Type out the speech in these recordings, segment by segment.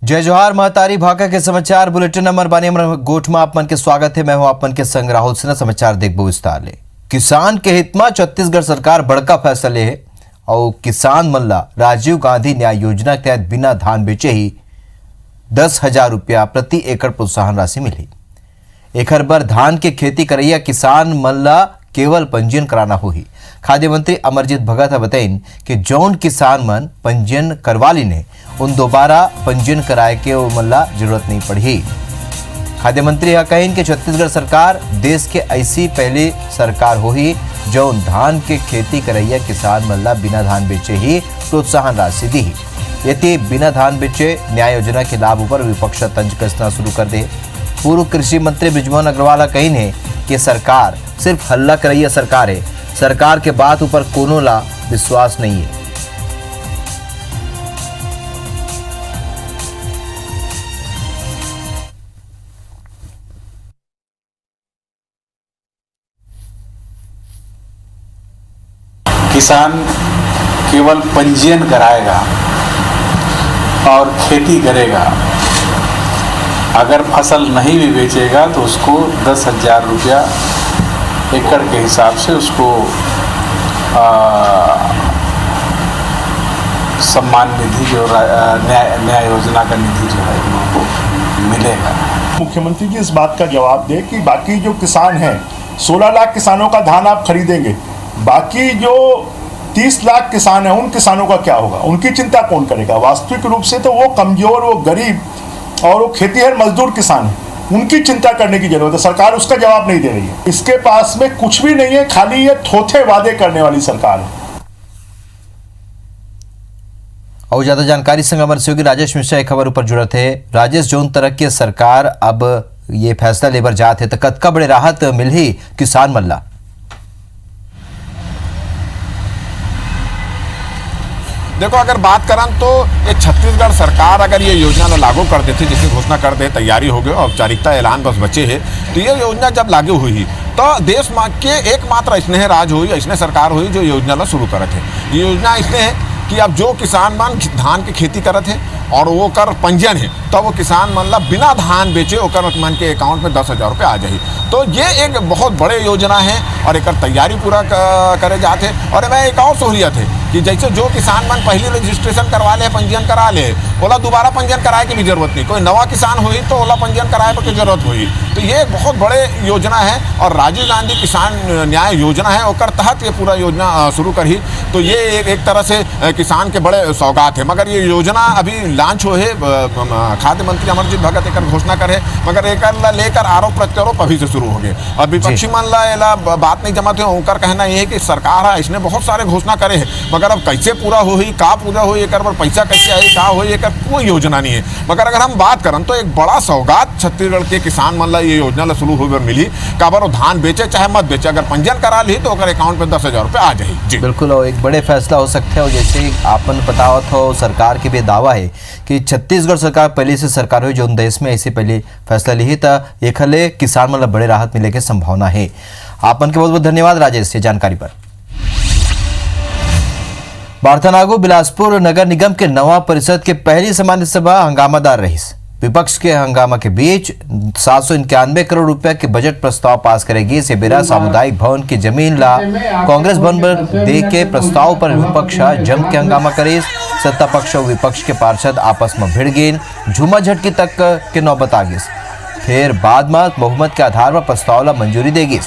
जय जोहार महतारी भाका के समाचार बुलेटिन नंबर 12 गोठ में आप मन के स्वागत है। मैं हूं आप मन के संग राहुल सिन्हा। समाचार देखबो विस्तार ले। किसान के हित में छत्तीसगढ़ सरकार बड़का फैसला ले है और किसान मन ला राजीव गांधी न्याय योजना के तहत बिना धान बेचे ही 10,000 रुपया प्रति एकड़ प्रोत्साहन राशि मिली। एकर बर धान के खेती करैया किसान मन ला केवल पंजीयन कराना होही। खाद्य मंत्री अमरजीत भगत बताइन कि जौन किसान मन पंजीयन करवा लीने उन दोबारा पंजीयन कराए के मन ला जरूरत नहीं पड़ी। खाद्य मंत्री यह कहिन कि छत्तीसगढ़ सरकार देश के ऐसी पहली सरकार होही जौन धान के खेती करैया किसान मन ला बिना धान बेचे ही प्रोत्साहन राशि दी। यदि बिना धान बेचे न्याय योजना के लाभ पर विपक्ष तंज कसना शुरू कर दे। पूर्व कृषि मंत्री बृजमोहन अग्रवाल कहिन है कि सरकार सिर्फ हल्ला करैया सरकार है, सरकार के बात ऊपर कोनो ला विश्वास नहीं है। किसान केवल पंजीयन कराएगा और खेती करेगा, अगर फसल नहीं भी बेचेगा तो उसको 10,000 रुपया एकड़ के हिसाब से उसको सम्मान निधि जो न्याय योजना का निधि जो है उनको मिलेगा। मुख्यमंत्री जी इस बात का जवाब दे कि बाकी जो किसान हैं 16 लाख किसानों का धान आप खरीदेंगे, बाकी जो 30 लाख किसान हैं उन किसानों का क्या होगा? उनकी चिंता कौन करेगा? वास्तविक रूप से तो वो कमजोर, वो गरीब और वो खेतीहर मजदूर किसान है, उनकी चिंता करने की जरूरत है। सरकार उसका जवाब नहीं दे रही है। इसके पास में कुछ भी नहीं है, खाली ये थोथे वादे करने वाली सरकार है। और ज्यादा जानकारी संग हमारे सहयोगी राजेश मिश्रा एक खबर ऊपर जुड़त है। राजेश, जौन तरह की सरकार अब ये फैसला लेबर जात है तो कतका बड़े राहत मिली किसान मन ला? देखो, अगर बात करें तो ये छत्तीसगढ़ सरकार अगर ये योजना लागू कर देती, जिसकी घोषणा कर दे, तैयारी हो गई, औपचारिकता ऐलान बस बचे है, तो ये योजना जब लागू हुई तो देश के एकमात्र ऐसने राज हुई, ऐसने सरकार हुई जो योजना ला शुरू करत है। ये योजना ऐसने है कि अब जो किसान मन धान की खेती करत है और वो कर पंजीयन है तो वो किसान मन ला बिना धान बेचे ओकर मन के अकाउंट में 10,000 रुपये आ जाए। तो ये एक बहुत बड़े योजना है और एक तैयारी पूरा करे जाते। और मैं एक और सहूलियत है कि जैसे जो किसान मन पहले रजिस्ट्रेशन करवा ले, पंजीयन करा ले, ओला दोबारा पंजीयन कराए की भी जरूरत नहीं। कोई नवा किसान हुई तो ओला पंजीयन कराए की जरूरत हुई। तो ये एक बहुत बड़े योजना है और राजीव गांधी किसान न्याय योजना है, ओकर तहत ये पूरा योजना शुरू करी। तो ये एक तरह से किसान के बड़े सौगात है। मगर ये योजना अभी लॉन्च हो है, खाद्य मंत्री अमरजीत भगत एक घोषणा करे, मगर एक लेकर आरोप प्रत्यारोप अभी से शुरू हो गए और विपक्षी मन ला बात नहीं जमाते। उनका कहना यह है कि सरकार है इसने बहुत सारे घोषणा करे है, मगर अब कैसे पूरा होई, का पूरा होई, एक पैसा कैसे आई, का होई, एक कोई योजना नहीं है। मगर अगर हम बात करें तो एक बड़ा सौगात छत्तीसगढ़ के किसान मन ला ये योजना ला शुरू होकर मिली। काबर धान बेचे चाहे मत बेचे, अगर पंजीयन करा ली तो अकाउंट में 10,000 रुपये आ जाए। जी बिल्कुल, और एक बड़े फैसला हो सकते हैं। जैसे आपन बतावत हो, सरकार के भी दावा है कि छत्तीसगढ़ सरकार पहले से सरकार हुई जो देश में ऐसे पहले फैसला ली तो एक हले किसान मतलब बड़े राहत मिले की संभावना है। आपन के बहुत बहुत धन्यवाद राजेश ये जानकारी पर। बारथानागो बिलासपुर नगर निगम के नवा परिषद के पहली सामान्य सभा हंगामादार रही। विपक्ष के हंगामा के बीच 791 करोड़ रुपए के बजट प्रस्ताव पास करेगी। सेबेरा सामुदायिक भवन की जमीन ला कांग्रेस भवन पर दे के प्रस्ताव पर विपक्ष जम के हंगामा करे। सत्ता पक्ष और विपक्ष के पार्षद आपस में भिड़ गए, झूमाझटकी तक के नौबत आ गई। फिर बाद में बहुमत के आधार पर प्रस्ताव ला मंजूरी देगी।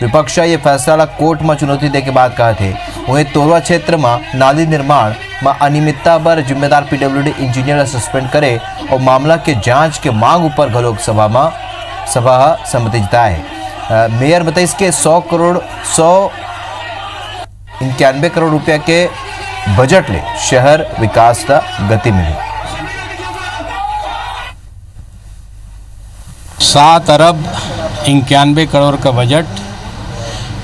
विपक्ष ये फैसला ला कोर्ट में चुनौती दे के बाद कहा थे। वहीं तोरवा क्षेत्र में नाली निर्माण में अनियमितता पर जिम्मेदार पीडब्ल्यूडी इंजीनियर सस्पेंड करे और मामला के जांच के मांग ऊपर घलोक सभा सहमति जताए। मेयर बताइए इसके 191 करोड़ रुपया के बजट ले शहर विकास का गति मिली। 7 अरब 91 करोड़ का बजट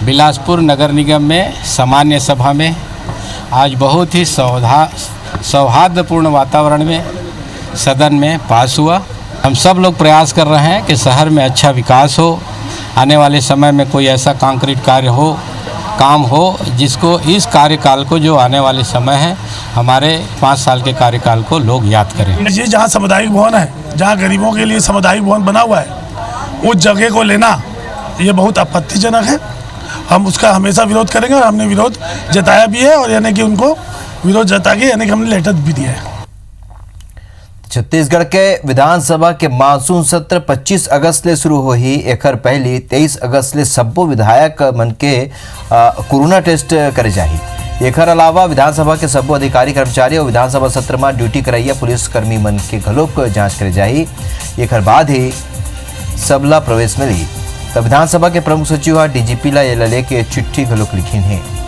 बिलासपुर नगर निगम में सामान्य सभा में आज बहुत ही सौहार्दपूर्ण वातावरण में सदन में पास हुआ। हम सब लोग प्रयास कर रहे हैं कि शहर में अच्छा विकास हो, आने वाले समय में कोई ऐसा कंक्रीट कार्य हो, काम हो जिसको इस कार्यकाल को जो आने वाले समय है हमारे 5 साल के कार्यकाल को लोग याद करें। ये जहाँ सामुदायिक भवन है, जहाँ गरीबों के लिए सामुदायिक भवन बना हुआ है, उस जगह को लेना ये बहुत आपत्तिजनक है। हम उसका हमेशा विरोध करेंगे और हमने विरोध जताया भी है, और यानी कि उनको विरोध जता के यानी कि हमने लेटर भी दिया है। छत्तीसगढ़ के विधानसभा के मानसून सत्र 25 अगस्त ले शुरू होही। एकर पहले 23 अगस्त ले सब्बो विधायक मन के कोरोना टेस्ट करे जाही। एकर अलावा विधानसभा के सब्बो अधिकारी कर्मचारी और विधानसभा सत्र में ड्यूटी करैया पुलिस कर्मी मन के घलोक जांच करे जाही। एकर बाद ही सबला प्रवेश मिली। तब विधानसभा के प्रमुख सचिव डीजीपी ला एला लेके चिट्ठी घलोक लिखिन है।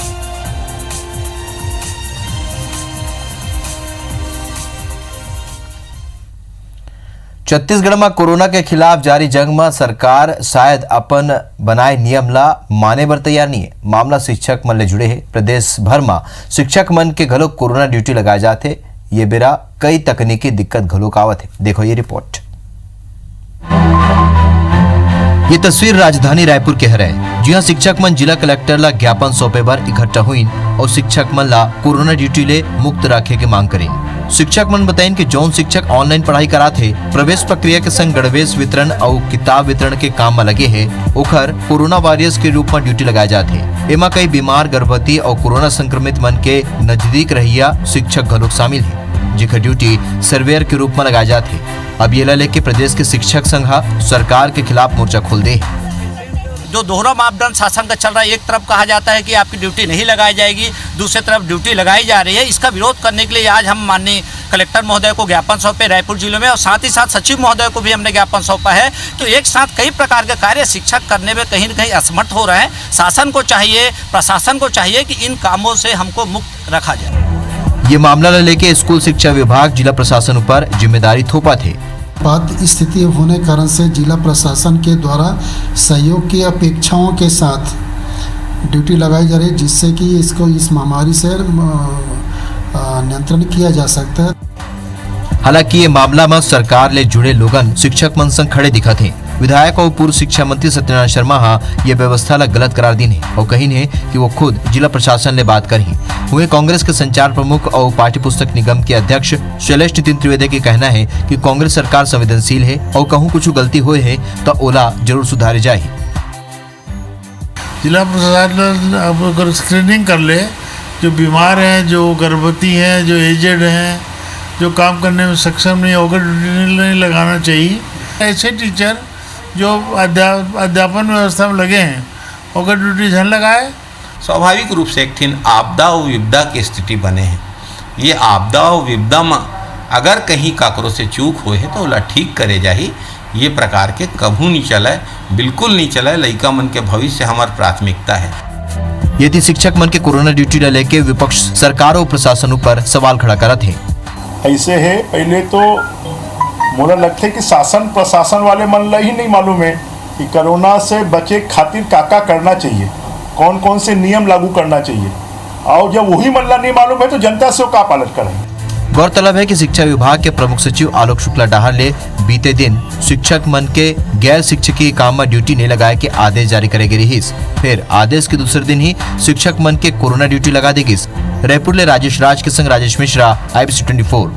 छत्तीसगढ़ में कोरोना के खिलाफ जारी जंग में सरकार शायद अपन बनाए नियम ला माने बर तैयार नहीं है। मामला शिक्षक मन ले जुड़े है। प्रदेश भर में शिक्षक मन के घलोक कोरोना ड्यूटी लगाए जाते। ये बेरा कई तकनीकी दिक्कत घलोक आवत है। देखो ये रिपोर्ट। ये तस्वीर राजधानी रायपुर के हरे, जिहाँ शिक्षक मन जिला कलेक्टर ला ज्ञापन सौंपे बर इकट्ठा हुईन और शिक्षक मन ला कोरोना ड्यूटी ले मुक्त रखे के मांग करें। शिक्षक मन बताइन कि जौन शिक्षक ऑनलाइन पढ़ाई कराथे, प्रवेश प्रक्रिया के संग गणवेश वितरण और किताब वितरण के काम में लगे है, ओखर कोरोना वॉरियर्स के रूप में ड्यूटी लगाए जाते। एमा कई बीमार, गर्भवती और कोरोना संक्रमित मन के नजदीक रहिया शिक्षक घलोक शामिल है, जिकर ड्यूटी सर्वेयर के रूप में लगाए जाते। अब ये लेके प्रदेश के शिक्षक संघ सरकार के खिलाफ मोर्चा खोल दे। जो दोहरा मापदंड शासन का चल रहा है, एक तरफ कहा जाता है कि आपकी ड्यूटी नहीं लगाई जाएगी, दूसरी तरफ ड्यूटी लगाई जा रही है। इसका विरोध करने के लिए आज हम माननीय कलेक्टर महोदय को ज्ञापन सौंपे रायपुर जिले में, और साथ ही साथ सचिव महोदय को भी हमने ज्ञापन सौंपा है। तो एक साथ कई प्रकार के कार्य शिक्षक करने में कहीं न कहीं असमर्थ हो रहे हैं। शासन को चाहिए, प्रशासन को चाहिए कि इन कामों से हमको मुक्त रखा जाए। ये मामला लेके स्कूल शिक्षा विभाग जिला प्रशासन पर जिम्मेदारी थोपा थे। आपात स्थिति होने कारण से जिला प्रशासन के द्वारा सहयोग की अपेक्षाओं के साथ ड्यूटी लगाई जा रही है, जिससे कि इसको इस महामारी से नियंत्रण किया जा सकता है। हालांकि ये मामला में सरकार ले जुड़े लोगन शिक्षक मन संग खड़े दिखा थे। विधायक और पूर्व शिक्षा मंत्री सत्यनारायण शर्मा ये व्यवस्था ला गलत करार दी है और कही है कि वो खुद जिला प्रशासन ले बात करी हुए। कांग्रेस के संचार प्रमुख और पाठ्य पुस्तक निगम के अध्यक्ष शैलेश नितिन त्रिवेदी का कहना है कि कांग्रेस सरकार संवेदनशील है और कहूँ कुछ गलती हुए है तो ओला जरूर सुधारे जाए। जिला प्रशासन अब अगर स्क्रीनिंग कर ले, जो बीमार हैं, जो गर्भवती हैं, जो एजेड हैं, जो काम करने में सक्षम नहीं, होकर ड्यूटी नहीं लगाना चाहिए। ऐसे टीचर जो अध्यापन व्यवस्था में लगे हैं होकर ड्यूटी झन लगाए। स्वाभाविक रूप से एक ठिन आपदा और विपदा की स्थिति बने हैं। ये आपदा और विपदा में अगर कहीं काकरो से चूक हुए है तो ओला ठीक करे जाही। ये प्रकार के कभू नहीं चलाए, बिल्कुल नहीं चलाए। लड़का मन के भविष्य हमार प्राथमिकता है। ये थी शिक्षक मन के कोरोना ड्यूटी लेके विपक्ष सरकार और प्रशासन पर सवाल खड़ा करा थे। ऐसे है, पहले तो मोला लगते कि शासन प्रशासन वाले मन ला ही नहीं मालूम है कि कोरोना से बचे खातिर का करना चाहिए, कौन कौन से नियम लागू करना चाहिए, और जब वही मन ला नहीं मालूम है तो जनता से का पालन करें। गौरतलब है कि शिक्षा विभाग के प्रमुख सचिव आलोक शुक्ला डाहर ले बीते दिन शिक्षक मन के गैर शिक्षकीय काम में ड्यूटी नहीं लगाए के आदेश जारी करेगी रही। फिर आदेश के दूसरे दिन ही शिक्षक मन के कोरोना ड्यूटी लगा देगी। रायपुर ले राजेश राज के संग राजेश मिश्रा, IBC 24।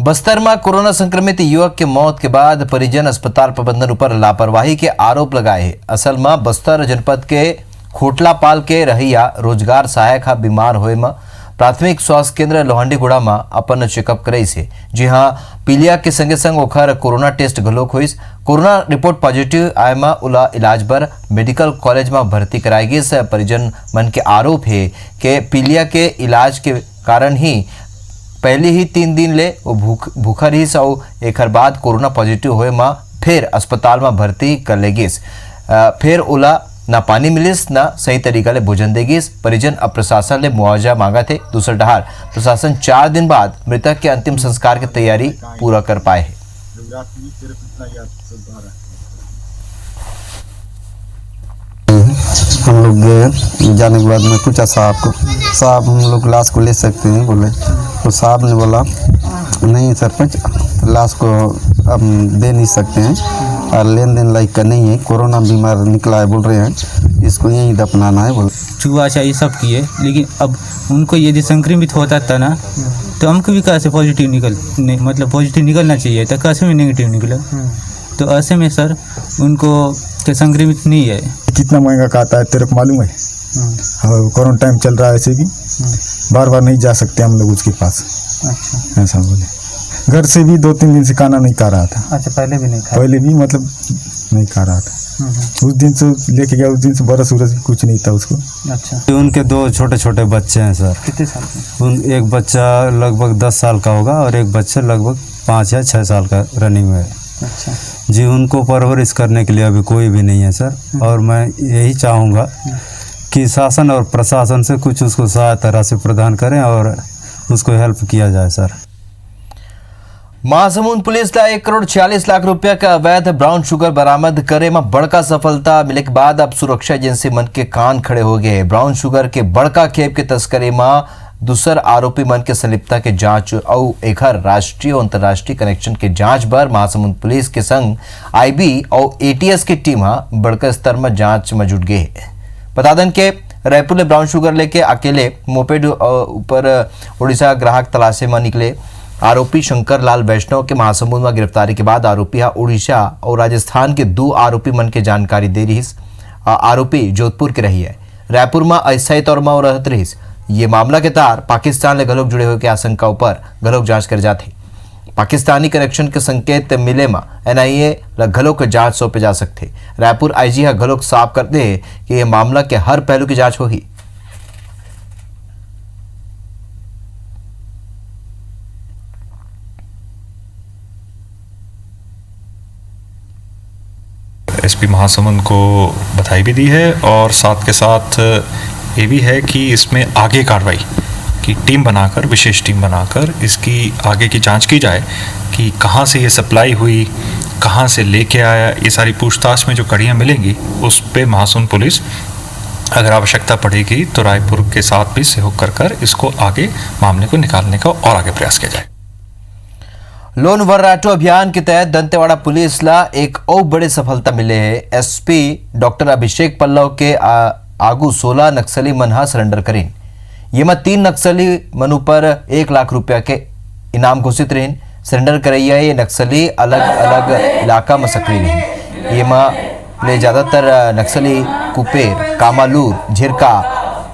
बस्तर में कोरोना संक्रमित युवक के मौत के बाद परिजन अस्पताल प्रबंधन पर लापरवाही के आरोप लगाए हैं। असल में बस्तर जनपद के खोटलापाल के रहिया रोजगार सहायक बीमार होए में प्राथमिक स्वास्थ्य केंद्र लोहांडीगुड़ा में अपन चेकअप कराई से, जी हाँ पीलिया के संगे संग ओखर कोरोना टेस्ट घलोक हुई। कोरोना रिपोर्ट पॉजिटिव आए में उला इलाज बर मेडिकल कॉलेज में भर्ती कराई गई। परिजन मन के आरोप है कि पीलिया के इलाज के कारण ही पहले ही 3 दिन ले वो भूखा रही और एक बाद कोरोना पॉजिटिव हुए में फिर अस्पताल में भर्ती कर लेगी। फिर ओला ना पानी मिलिस ना सही तरीका ले भोजन देगी। परिजन अब प्रशासन ले मुआवजा मांगा थे। दूसरा डहार प्रशासन 4 दिन बाद मृतक के अंतिम संस्कार की तैयारी पूरा कर पाए है। हम लोग गए, जाने के बाद में पूछा साहब हम लोग लाश को ले सकते हैं, बोले तो साहब ने बोला नहीं सरपंच, लाश को हम दे नहीं सकते हैं और लेन देन लायक का नहीं है, कोरोना बीमार निकला है बोल रहे हैं, इसको यहीं दफनाना है बोले। चूहा चाहिए सब किए, लेकिन अब उनको यदि संक्रमित होता था ना तो हमको भी कैसे पॉजिटिव मतलब पॉजिटिव निकलना चाहिए था, कैसे में नेगेटिव निकला। तो ऐसे में सर उनको संक्रमित नहीं है। कितना महंगा का आता है तेरे को मालूम है? क्वारंटाइन चल रहा है, ऐसे भी बार बार नहीं जा सकते हम लोग उसके पास। अच्छा। ऐसा बोले। घर से भी 2-3 दिन से खाना नहीं खा रहा था। अच्छा, पहले भी नहीं खाया? पहले भी मतलब नहीं खा रहा था। उस दिन से लेके गया, उस दिन से बरस उरस कुछ नहीं था उसको। अच्छा। उनके 2 छोटे छोटे बच्चे हैं सर। कितने साल के? एक बच्चा लगभग 10 साल का होगा और एक बच्चा लगभग 5 या 6 साल का रनिंग में है। अच्छा जी, उनको परवरिश करने के लिए अभी कोई भी नहीं है सर। और मैं यही चाहूँगा कि शासन और प्रशासन से कुछ उसको सहायता राशि प्रदान करें और उसको हेल्प किया जाए सर। महासमुंद पुलिस ला 1,40,00,000 रुपया का अवैध ब्राउन शुगर बरामद करे में बड़का सफलता मिले के बाद अब सुरक्षा एजेंसी मन के कान खड़े हो गए। ब्राउन शुगर के बड़का खेप के तस्करी में दूसर आरोपी मन के संलिप्तता के जांच और एकर राष्ट्रीय और अंतर्राष्ट्रीय कनेक्शन के जांच पर महासमुंद पुलिस के संग आईबी और एटीएस की टीम बड़का स्तर में जांच में जुट गए। बता दें कि रायपुर में ब्राउन शुगर लेके अकेले मोपेड ऊपर उड़ीसा ग्राहक तलाशी में निकले आरोपी शंकर लाल वैष्णव के महासमुंद में गिरफ्तारी के बाद आरोपी उड़ीसा और राजस्थान के 2 आरोपी मन के जानकारी दे रही। आरोपी जोधपुर के रही है, रायपुर में अस्थायी तौर में रहत रही। ये मामला के तार पाकिस्तान ले गलोक जुड़े हुए के आशंका ऊपर गलोक जांच कर जाती। पाकिस्तानी कनेक्शन के संकेत मिले में एनआईए गलोक जांच सौंपे जा सकते। रायपुर आईजी गलोक साफ कर दे कि यह मामला के हर पहलू की जांच होगी। एसपी महासमुंद को बधाई भी दी है और साथ के साथ ये भी है कि इसमें आगे कार्रवाई की टीम बनाकर, विशेष टीम बनाकर इसकी आगे की जांच की जाए कि कहाँ से ये सप्लाई हुई, कहाँ से लेके आया। ये सारी पूछताछ में जो कड़ियाँ मिलेंगी उस पे महासमुंद पुलिस अगर आवश्यकता पड़ेगी तो रायपुर के साथ भी सहयोग कर इसको आगे मामले को निकालने का और आगे प्रयास किया जाए। लोन वर्राटो अभियान के तहत दंतेवाड़ा पुलिस ला एक और बड़ी सफलता मिले है। एसपी डॉक्टर अभिषेक पल्लव के आगू 16 नक्सली मनहा सरेंडर करीन। ये में 3 नक्सली मनु पर 1 लाख रुपया के इनाम घोषित रहीन। सरेंडर करैया ये नक्सली अलग अलग इलाका में सक्रिय रही। ये में ज्यादातर नक्सली कुपेर, कामालूर, झिरका,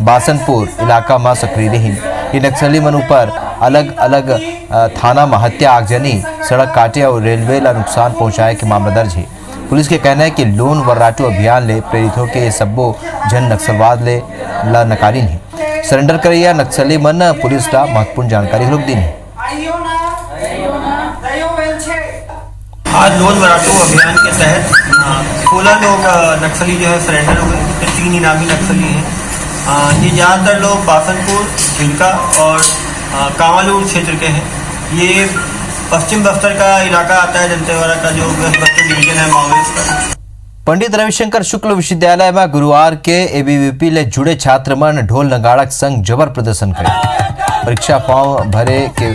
बासनपुर इलाका में सक्रिय रही। ये नक्सली मनु पर अलग अलग थाना में हत्या, आगजनी, सड़क काटे और रेलवे ला नुकसान पहुंचाए के मामला दर्ज है। पुलिस के कहना है कि लोन वर्राटू अभियान ले प्रेरित होकर सब्बो जन नक्सलवाद ले ला नकारीन है। सरेंडर करैया नक्सली मन पुलिस ला महत्वपूर्ण जानकारी रोक दी है। आज लोन वर्राटू अभियान के तहत 16 लोग नक्सली जो है सरेंडर हो गए, जिसमें 3 इनामी नक्सली हैं। ये ज़्यादातर लोग बासनपुर, झिलका और कामालूर क्षेत्र के हैं। ये पश्चिम बस्तर का इलाका आता है, दंतेवाड़ा का जो बस्तर डिवीजन है माओवादी का। पंडित रविशंकर शुक्ल विश्वविद्यालय में गुरुवार के एबीवीपी ले जुड़े छात्र मन ढोल नगाड़ा संग जबर प्रदर्शन करे। परीक्षा फॉर्म भरे के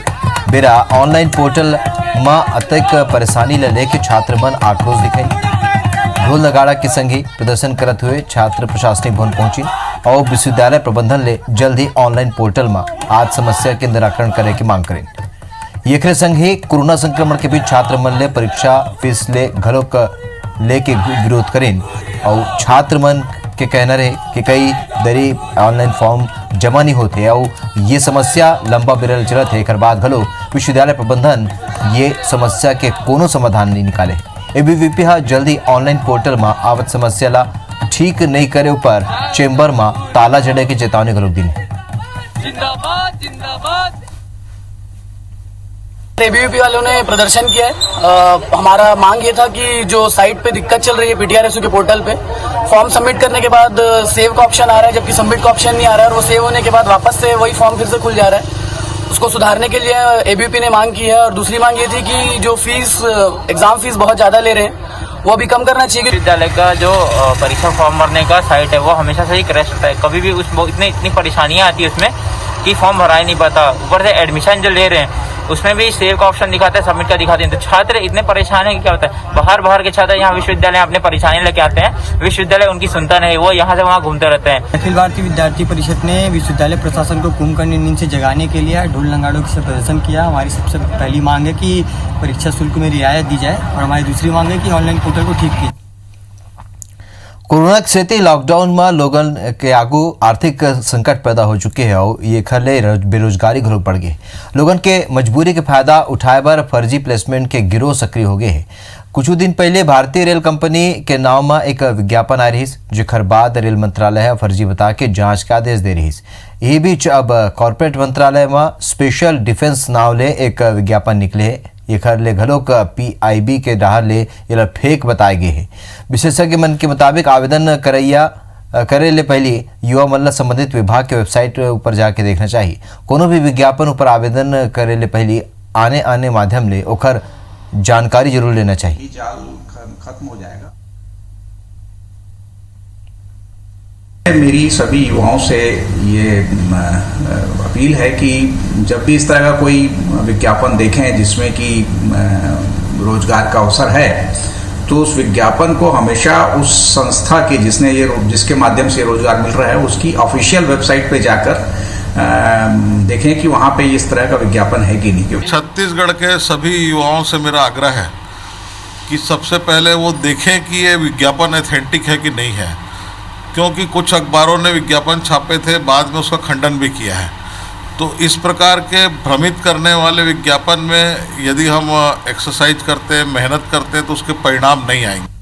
बेरा ऑनलाइन पोर्टल में अतक परेशानी ले लेके छात्र मन आक्रोश दिखाई। ढोल नगाड़ा के संगी प्रदर्शन करते हुए छात्र प्रशासनिक भवन पहुंची और विश्वविद्यालय प्रबंधन ले जल्द ही ऑनलाइन पोर्टल में आज समस्या के निराकरण करे की मांग करें। ये संग ही कोरोना संक्रमण के बीच छात्र मन ले परीक्षा फीस ले घरों का लेके विरोध करें और छात्र मन के कहना रहे कि कई दरी ऑनलाइन फॉर्म जमा नहीं होते और ये समस्या लंबा बिरल चलत है। एक बाद घलो विश्वविद्यालय प्रबंधन ये समस्या के कोनो समाधान नहीं निकाले। एबीवीपी जल्दी ऑनलाइन पोर्टल में आवत समस्या ला ठीक नहीं करे ऊपर चेंबर में ताला जड़े की चेतावनी घलोक दी। जिंदाबाद जिंदाबाद। एबीवीपी वालों ने प्रदर्शन किया है। हमारा मांग ये था कि जो साइट पे दिक्कत चल रही है पीटीआरएसयू के पोर्टल पे फॉर्म सबमिट करने के बाद सेव का ऑप्शन आ रहा है जबकि सबमिट का ऑप्शन नहीं आ रहा है और वो सेव होने के बाद वापस से वही फॉर्म फिर से खुल जा रहा है। उसको सुधारने के लिए एबीवीपी ने मांग की है। और दूसरी मांग ये थी कि जो फीस एग्जाम फीस बहुत ज़्यादा ले रहे हैं वो भी कम करना चाहिए। विद्यालय का जो परीक्षा फॉर्म भरने का साइट है वो हमेशा से ही क्रैश होता है। कभी भी उसमें इतनी परेशानियाँ आती है उसमें कि फॉर्म भरा ही नहीं पाता। ऊपर से एडमिशन जो ले रहे हैं उसमें भी सेव का ऑप्शन दिखाता है, सबमिट का दिखाते हैं। तो छात्र इतने परेशान है कि क्या होता है, बाहर के छात्र यहाँ विश्वविद्यालय अपने परेशानी लेके आते हैं, विश्वविद्यालय उनकी सुनता नहीं, वो यहाँ से वहाँ घूमते रहते हैं। अखिल भारतीय विद्यार्थी परिषद ने विश्वविद्यालय प्रशासन को कुंभकर्ण नींद से जगाने के लिए ढोल नगाड़ों से प्रदर्शन किया। हमारी सबसे पहली मांग है कि परीक्षा शुल्क में रियायत दी जाए और हमारी दूसरी मांग है कि ऑनलाइन पोर्टल को ठीक किया। कोरोना के सेती लॉकडाउन में लोगन के आगू आर्थिक संकट पैदा हो चुके हैं और ये खले बेरोजगारी घरों बढ़ गए। लोगन के मजबूरी के फायदा उठाए बर फर्जी प्लेसमेंट के गिरोह सक्रिय हो गए हैं। कुछ दिन पहले भारतीय रेल कंपनी के नाम में एक विज्ञापन आ रही, जेकर बाद रेल मंत्रालय फर्जी बता के जांच का आदेश दे रही। यही बीच अब कॉर्पोरेट मंत्रालय में स्पेशल डिफेंस नाव ले एक विज्ञापन निकले। ये खरले घलों का PIB के डाहर ले ये फेक बताए गए हैं। विशेषज्ञ मन के मुताबिक आवेदन करे ले पहले युवा मन संबंधित विभाग के वेबसाइट ऊपर जाके देखना चाहिए। कोनो भी विज्ञापन ऊपर आवेदन करे ले पहले आने माध्यम ले ओकर जानकारी जरूर लेना चाहिए। जाल खत्म हो जाएगा। मेरी सभी युवाओं से ये अपील है कि जब भी इस तरह का कोई विज्ञापन देखें जिसमें कि रोजगार का अवसर है, तो उस विज्ञापन को हमेशा उस संस्था के जिसके माध्यम से रोजगार मिल रहा है उसकी ऑफिशियल वेबसाइट पे जाकर देखें कि वहाँ पे इस तरह का विज्ञापन है कि नहीं। छत्तीसगढ़ के सभी युवाओं से मेरा आग्रह है कि सबसे पहले वो देखें कि ये विज्ञापन ऑथेंटिक है कि नहीं है, क्योंकि कुछ अखबारों ने विज्ञापन छापे थे, बाद में उसका खंडन भी किया है। तो इस प्रकार के भ्रमित करने वाले विज्ञापन में यदि हम एक्सरसाइज करते हैं, मेहनत करते हैं, तो उसके परिणाम नहीं आएंगे।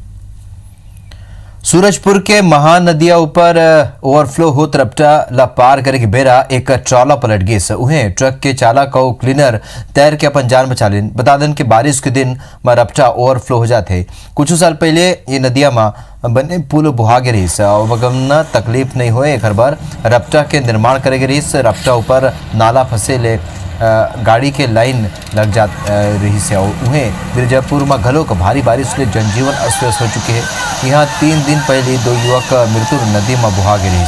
सूरजपुर के महानदिया ऊपर ओवरफ्लो होत रपटा ला पार करे के बेरा एक ट्रॉला पलट गई। उन्हें ट्रक के चालक और क्लीनर तैर के अपन जान बचा लेन। बता दें कि बारिश के दिन में रपटा ओवरफ्लो हो जाते। कुछ साल पहले ये नदिया में बने पुल बुहा गे रही और वगमना तकलीफ नहीं हुए। एक बार रपटा के निर्माण करे गे रही। रपटा ऊपर नाला फंसे ले गाड़ी के लाइन लग जा रही से और उन्हें मिर्जापुर में घलों का भारी बारिश से जनजीवन अस्त व्यस्त हो चुके हैं। यहाँ 3 दिन पहले 2 युवक मृत्यु नदी में बुहा गे रही,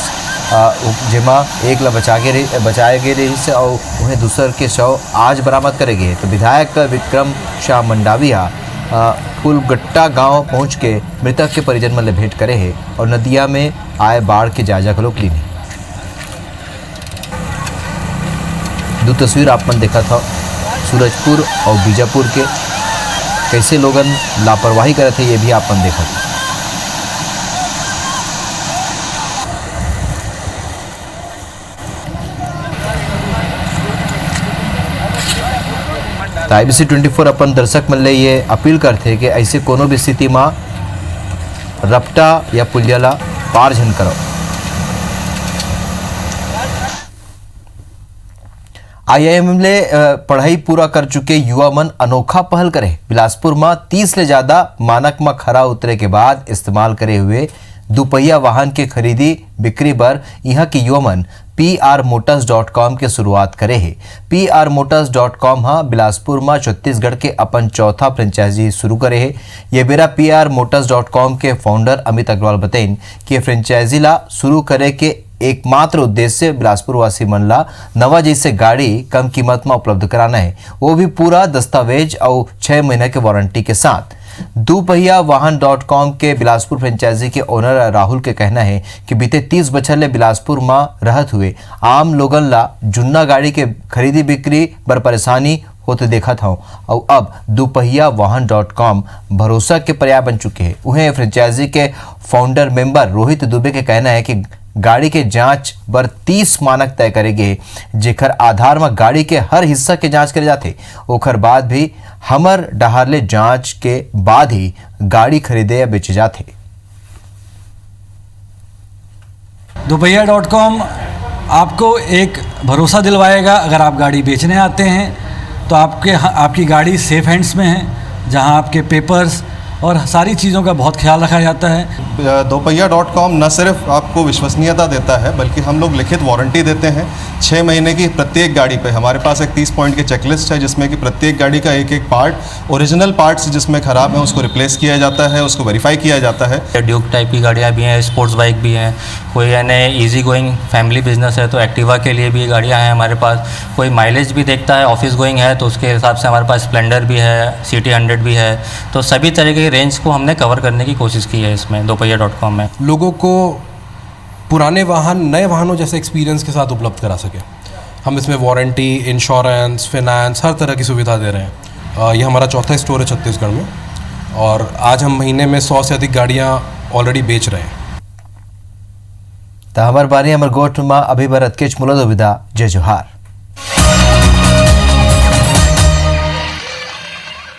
जेमा एक ला बचाए गए रही से और उन्हें दूसर के शव आज बरामद करे गए। तो विधायक विक्रम शाह मंडाविया फूलगट्टा गांव पहुंच के मृतक के परिजन में भेंट करे है और नदिया में आए बाढ़ के जायजा घलों ली। दो तस्वीर आपने देखा था सूरजपुर और बीजापुर के, कैसे लोगन लापरवाही करे थे ये भी आपने देखा था। IBC 24 अपन दर्शक मन ले ये अपील करते कि ऐसे कोनो भी स्थिति में रपटा या पुलिया ला पार झन करो। IIM ले पढ़ाई पूरा कर चुके युवा मन अनोखा पहल करे। बिलासपुर में 30 से ज्यादा मानक में खरा उतरे के बाद इस्तेमाल करे हुए दुपहिया वाहन के खरीदी बिक्री पर यहाँ के युवा मन PRmotors.com के शुरुआत करे है। PRmotors.com बिलासपुर में छत्तीसगढ़ के अपन चौथा फ्रेंचाइजी शुरू करे है। ये बेरा PRmotors.com के फाउंडर अमित अग्रवाल बताइन कि फ्रेंचाइजी ला शुरू करे के एकमात्र उद्देश्य बिलासपुर वासी मन ला नवा जैसे गाड़ी कम कीमत में उपलब्ध कराना है, वो भी पूरा दस्तावेज और 6 महीने के वारंटी के साथ। दुपहिया वाहन.com के बिलासपुर फ्रेंचाइजी के ओनर राहुल के कहना है कि बीते 30 बछर ले बिलासपुर में रहत हुए आम लोगन ला जुन्ना गाड़ी के खरीदी बिक्री पर परेशानी होते देखा था और अब दुपहिया वाहन.com भरोसा के पर्याय बन चुके हैं। उन्हें फ्रेंचाइजी के फाउंडर मेंबर रोहित दुबे के कहना है कि गाड़ी के जांच पर 30 मानक तय करेंगे, जेकर आधार में गाड़ी के हर हिस्सा के जांच करे जाते। ओकर बाद भी हमर डहारले जांच के बाद ही गाड़ी खरीदे या बेचे जाते। दुपहिया.com आपको एक भरोसा दिलवाएगा। अगर आप गाड़ी बेचने आते हैं तो आपकी गाड़ी सेफ हैंड्स में है, जहां आपके पेपर्स और सारी चीज़ों का बहुत ख्याल रखा जाता है। दोपहिया.com न सिर्फ आपको विश्वसनीयता देता है बल्कि हम लोग लिखित वारंटी देते हैं 6 महीने की प्रत्येक गाड़ी पे। हमारे पास एक 30 पॉइंट की चेकलिस्ट है जिसमें कि प्रत्येक गाड़ी का एक एक पार्ट, ओरिजिनल पार्ट्स जिसमें ख़राब है उसको रिप्लेस किया जाता है, उसको वेरीफाई किया जाता है। ड्यूक टाइप की गाड़ियाँ भी हैं, स्पोर्ट्स बाइक भी हैं, कोई यानी ईजी गोइंग फैमिली बिजनेस है तो एक्टिवा के लिए भी गाड़ियाँ हैं हमारे पास। कोई माइलेज भी देखता है, ऑफिस गोइंग है तो उसके हिसाब से हमारे पास स्प्लेंडर भी है, सिटी 100 भी है। तो सभी तरह की रेंज को हमने कवर करने की कोशिश की है इसमें दोपहिया.com में। लोगों को पुराने वाहन नए वाहनों जैसे एक्सपीरियंस के साथ उपलब्ध करा सके। हम इसमें वारंटी, इंश्योरेंस, फाइनेंस हर तरह की सुविधा दे रहे हैं। ये हमारा चौथा स्टोर है छत्तीसगढ़ में और आज हम महीने में 100 से अधिक गाड़ियाँ ऑलरेडी बेच रहे हैं। तो हमार बानी अमर गोठ में अभी बरत केच मुलद विदा जय जोहार।